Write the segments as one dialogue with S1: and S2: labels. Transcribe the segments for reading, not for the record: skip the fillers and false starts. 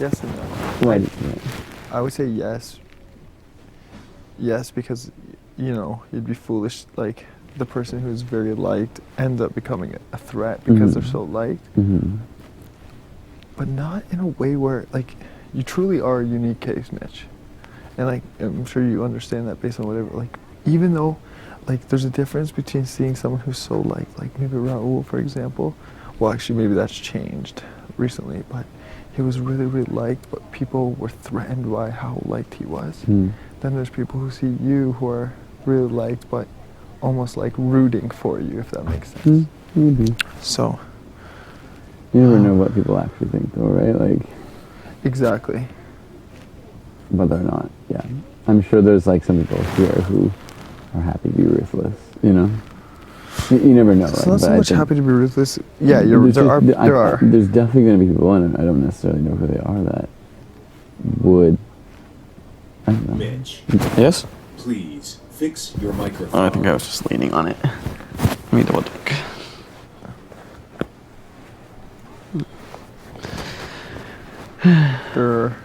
S1: Yes and no.
S2: Right.
S1: I would say yes. Yes, because, you know, you'd be foolish, like, the person who's very liked ends up becoming a threat because they're so liked. But not in a way where, like, you truly are a unique case, Mitch. And, like, I'm sure you understand that based on whatever, like, even though, like, there's a difference between seeing someone who's so liked, like maybe Raul, for example. Well, actually, maybe that's changed recently, but he was really, really liked, but people were threatened by how liked he was. Then there's people who see you who are really liked, but almost like rooting for you, if that makes sense. So.
S2: You never know what people actually think, though, right? Like.
S1: Exactly.
S2: Whether or not, yeah. I'm sure there's like some people here who are happy to be ruthless, you know? You never know,
S1: It's
S2: right?
S1: not so much happy to be ruthless. Yeah, there are.
S2: There's definitely going to be people, and I don't necessarily know who they are, that would, I don't know.
S3: Mitch.
S4: Yes?
S3: Please fix your microphone.
S4: I think I was just leaning on it. Let me double check.
S1: Sure.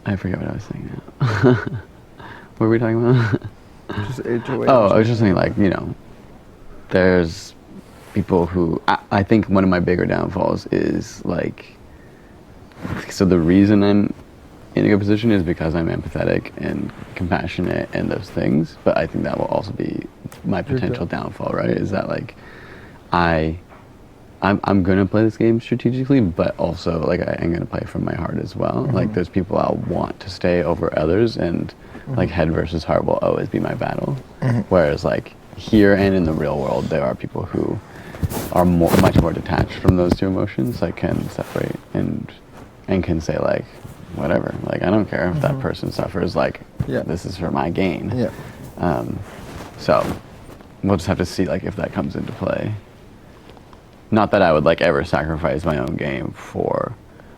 S4: I forget what I was saying now. What were we talking about?
S1: Just HOH.
S4: Oh, I was just saying, like, you know, there's people who, I think one of my bigger downfalls is, like, so the reason I'm in a good position is because I'm empathetic and compassionate and those things, but I think that will also be my potential downfall, right? Is that, like, I'm gonna play this game strategically, but also, like, I'm gonna play from my heart as well. Like, there's people I'll want to stay over others, and like head versus heart will always be my battle. Whereas, like, here and in the real world, there are people who are much more detached from those two emotions, like, can separate and can say, like, whatever. Like, I don't care if that person suffers. Like, this is for my gain. So we'll just have to see, like, if that comes into play. Not that I would, like, ever sacrifice my own game for,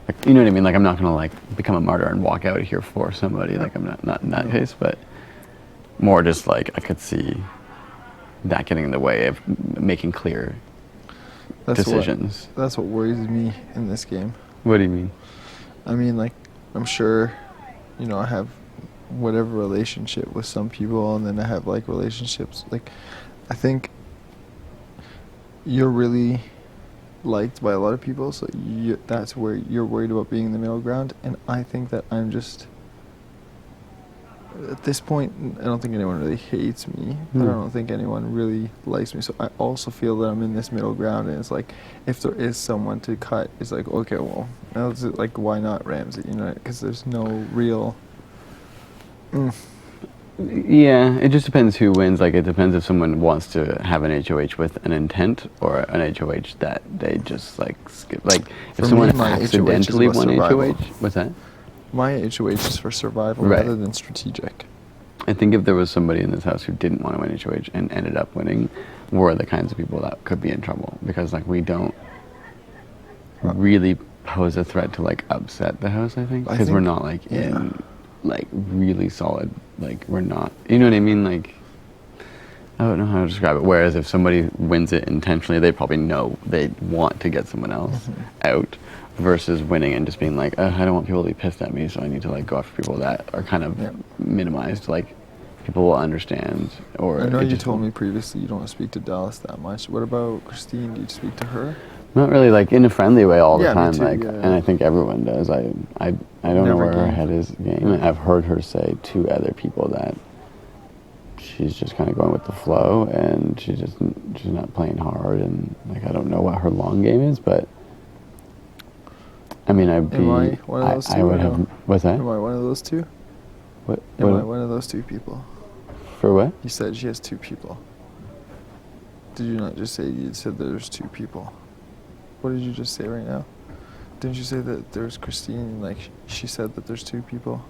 S4: like, you know what I mean? Like, I'm not gonna, like, become a martyr and walk out of here for somebody. Like, I'm not in that case, but more just, like, I could see that getting in the way of making clear decisions.
S1: That's what worries me in this game.
S4: What do you mean?
S1: I mean, like, I'm sure, you know, I have whatever relationship with some people, and then I have, like, relationships. Like, I think you're really liked by a lot of people, so that's where you're worried about being in the middle ground. And I think that I'm just, at this point, I don't think anyone really hates me. I don't think anyone really likes me. So I also feel that I'm in this middle ground, and it's like, if there is someone to cut, it's like, okay, well, like, why not Ramsey? You know, because there's no real.
S4: Yeah, it just depends who wins. Like, it depends if someone wants to have an HOH with an intent or an HOH that they just, like, skip. Like, if someone accidentally won HOH, what's that?
S1: My HOH is for survival rather than strategic.
S4: I think if there was somebody in this house who didn't want to win HOH and ended up winning, we're the kinds of people that could be in trouble, because, like, we don't really pose a threat to, like, upset the house, I think, because we're not, like, in, like, really solid, like, we're not, you know what I mean? Like, I don't know how to describe it. Whereas if somebody wins it intentionally, they probably know they want to get someone else out, versus winning and just being like, I don't want people to be pissed at me, so I need to, like, go after people that are kind of minimized. Like, people will understand. Or
S1: I know you told me previously you don't want to speak to Dallas that much. What about Christine? Do you speak to her?
S4: Not really, like, in a friendly way all the time.
S1: Me too,
S4: like, and I think everyone does. I don't know where her head is game. I've heard her say to other people that she's just kind of going with the flow, and she's not playing hard, and, like, I don't know what her long game is, but I mean,
S1: Am I one of those two?
S4: I would have. What's that?
S1: Am I one of those two?
S4: What?
S1: Am I one of those two people?
S4: For what?
S1: You said she has two people. Did you not just say you said there's two people? What did you just say right now? Didn't you say that there's Christine, like, she said that there's two people?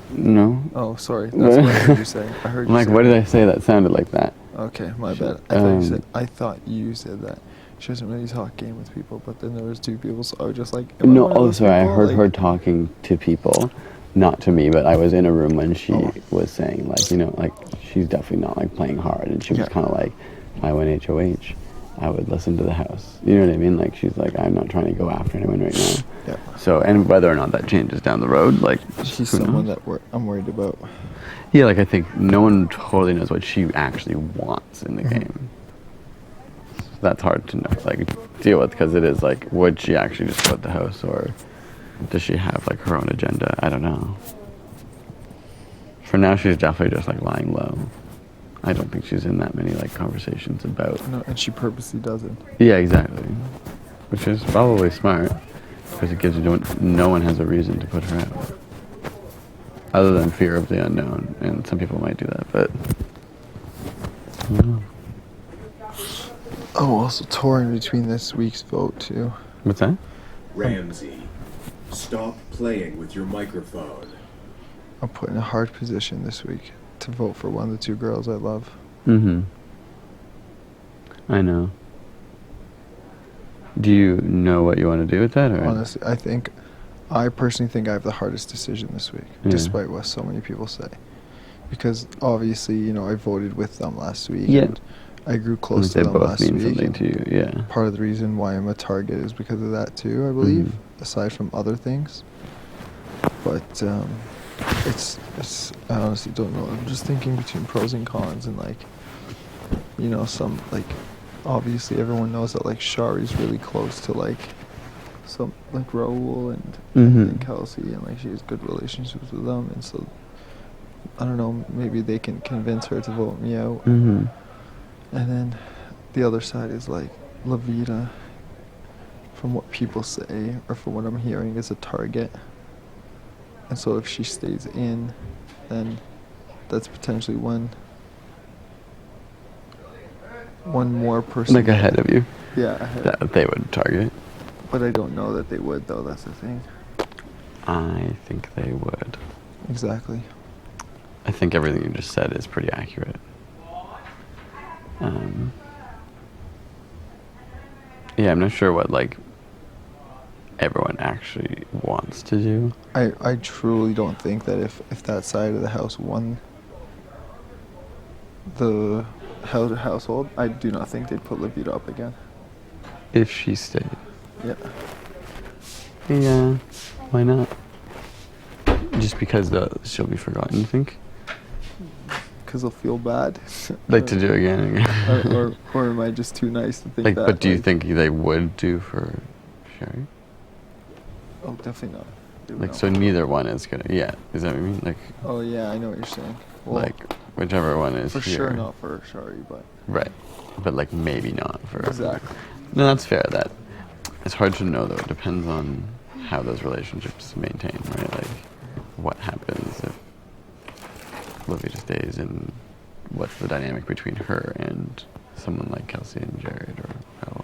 S4: No.
S1: Oh, sorry. That's what I heard you say. I heard you
S4: like,
S1: say
S4: what did I say that sounded like that?
S1: Okay, my bad. I thought you said that. She doesn't really talk game with people, but then there was two people, so I was just like,
S4: no, sorry, I heard her talking to people, not to me, but I was in a room when she was saying, like, you know, like, she's definitely not, like, playing hard, and she was kind of like, I went HOH. I would listen to the house. You know what I mean? Like, she's like, I'm not trying to go after anyone right now.
S1: Yeah.
S4: So, and whether or not that changes down the road, like,
S1: She's
S4: who
S1: someone
S4: knows?
S1: that I'm worried about.
S4: Yeah, like, I think no one totally knows what she actually wants in the
S1: Mm-hmm.
S4: game. So that's hard to know, like, deal with, because it is like, would she actually just go at the house, or does she have, like, her own agenda? I don't know. For now, she's definitely just, like, lying low. I don't think she's in that many, like, conversations about.
S1: No, and she purposely doesn't.
S4: Yeah, exactly. Which is probably smart, because it gives you no one has a reason to put her out, other than fear of the unknown. And some people might do that, but I don't know.
S1: Oh, also touring between this week's vote too.
S4: What's that?
S3: Ramsey, stop playing with your microphone.
S1: I'm put in a hard position this week to vote for one of the two girls I love.
S4: Mm-hmm. I know. Do you know what you want to do with that, or?
S1: Honestly, I personally think I have the hardest decision this week,
S4: Yeah.
S1: despite what so many people say. Because obviously, you know, I voted with them last week.
S4: Yeah.
S1: And I grew close to
S4: They
S1: them
S4: both
S1: last
S4: mean
S1: week.
S4: something
S1: and
S4: to you, yeah.
S1: part of the reason why I'm a target is because of that too, I believe,
S4: Mhm.
S1: aside from other things. But it's I honestly don't know. I'm just thinking between pros and cons, and like, you know, some like, obviously everyone knows that like Shari's really close to like some like Raul and
S4: Mhm.
S1: Kelsey, and like she has good relationships with them, and so I don't know, maybe they can convince her to vote me out.
S4: Mm-hmm.
S1: And then the other side is like Lavita, from what people say or from what I'm hearing, is a target. And so if she stays in, then that's potentially one more person.
S4: Like ahead of you,
S1: Yeah, ahead.
S4: that they would target.
S1: But I don't know that they would, though. That's the thing.
S4: I think they would.
S1: Exactly.
S4: I think everything you just said is pretty accurate. Yeah, I'm not sure what like everyone actually wants to do.
S1: I truly don't think that if that side of the house won the household, I do not think they'd put Lavita up again.
S4: If she stayed.
S1: Yeah.
S4: Yeah, why not? Just because she'll be forgotten, you think?
S1: Because they'll feel bad.
S4: Like to do again and again.
S1: or am I just too nice to think
S4: Like,
S1: that?
S4: but do you
S1: like,
S4: think they would do for Sherry?
S1: Oh, definitely not. They would
S4: Like,
S1: not.
S4: so neither one is gonna. Yeah, is that what you mean? Like,
S1: Oh yeah, I know what you're saying. Well,
S4: like whichever one is
S1: for
S4: here.
S1: sure not for Shari, but
S4: Right, but like maybe not for.
S1: exactly.
S4: No, that's fair. That it's hard to know though. It depends on how those relationships maintain, right? Like, what happens if Olivia stays, and what's the dynamic between her and someone like Kelsey and Jared, or how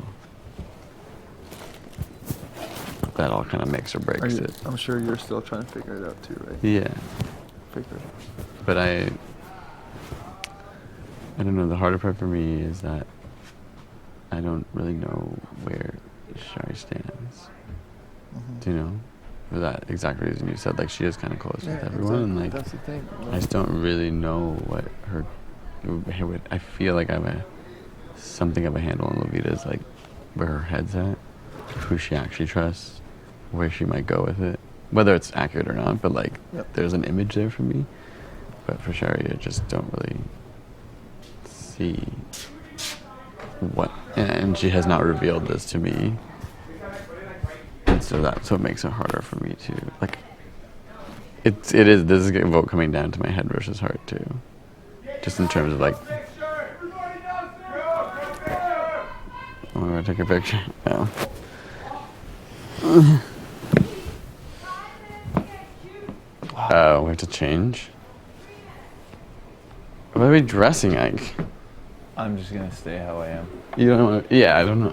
S4: that all kind of makes or breaks it.
S1: I'm sure you're still trying to figure it out too, right?
S4: Yeah,
S1: Figure it out.
S4: but I don't know. The harder part for me is that I don't really know where Shari stands.
S1: Mhm.
S4: Do you know? For that exact reason you said, like she is kind of close
S1: Yeah,
S4: with everyone, and
S1: exactly.
S4: like
S1: That's the thing.
S4: I just don't really know what her. I feel like I have something of a handle on Lovita's, like where her head's at, who she actually trusts, where she might go with it, whether it's accurate or not. But like,
S1: Yep.
S4: there's an image there for me. But for Shari, I just don't really see what, and she has not revealed this to me. And so it makes it harder for me to like. This is a vote coming down to my head versus heart too, just in terms of like. Oh, I'm gonna take a picture. No. Oh, we have to change. What are we dressing like?
S2: I'm just gonna stay how I am.
S4: You don't want to. Yeah, I don't know.